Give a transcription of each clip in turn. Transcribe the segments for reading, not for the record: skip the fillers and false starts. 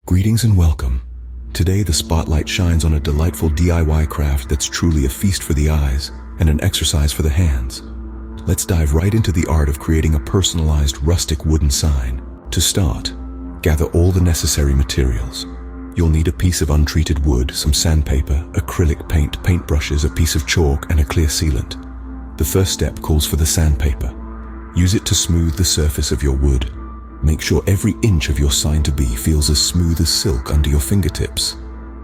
Greetings and welcome. Today the spotlight shines on a delightful DIY craft that's truly a feast for the eyes and an exercise for the hands. Let's dive right into the art of creating a personalized rustic wooden sign. To start, gather all the necessary materials. You'll need a piece of untreated wood, some sandpaper, acrylic paint, paintbrushes, a piece of chalk, and a clear sealant. The first step calls for the sandpaper. Use it to smooth the surface of your wood. Make sure every inch of your sign-to-be feels as smooth as silk under your fingertips.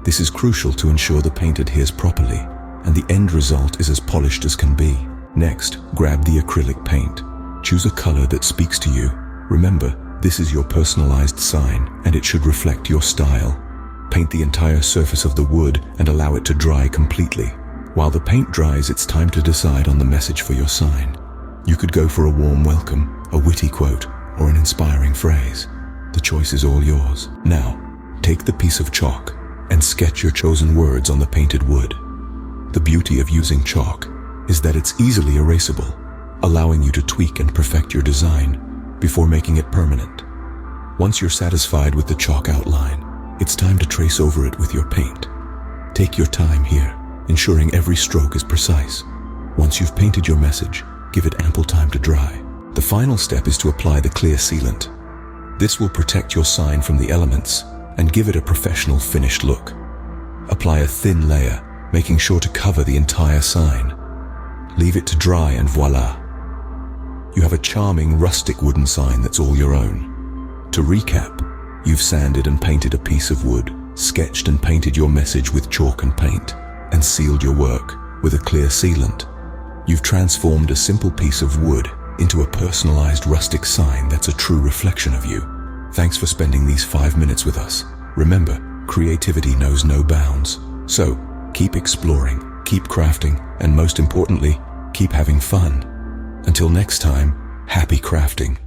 This is crucial to ensure the paint adheres properly, and the end result is as polished as can be. Next, grab the acrylic paint. Choose a color that speaks to you. Remember, this is your personalized sign, and it should reflect your style. Paint the entire surface of the wood and allow it to dry completely. While the paint dries, it's time to decide on the message for your sign. You could go for a warm welcome, a witty quote, or an inspiring phrase. The choice is all yours. Now, take the piece of chalk and sketch your chosen words on the painted wood. The beauty of using chalk is that it's easily erasable, allowing you to tweak and perfect your design before making it permanent. Once you're satisfied with the chalk outline, it's time to trace over it with your paint. Take your time here, ensuring every stroke is precise. Once you've painted your message, give it ample time to dry. The final step is to apply the clear sealant. This will protect your sign from the elements and give it a professional finished look. Apply a thin layer, making sure to cover the entire sign. Leave it to dry and voila! You have a charming rustic wooden sign that's all your own. To recap, you've sanded and painted a piece of wood, sketched and painted your message with chalk and paint, and sealed your work with a clear sealant. You've transformed a simple piece of wood into a personalized rustic sign that's a true reflection of you. Thanks for spending these 5 minutes with us. Remember, creativity knows no bounds. So, keep exploring, keep crafting, and most importantly, keep having fun. Until next time, happy crafting.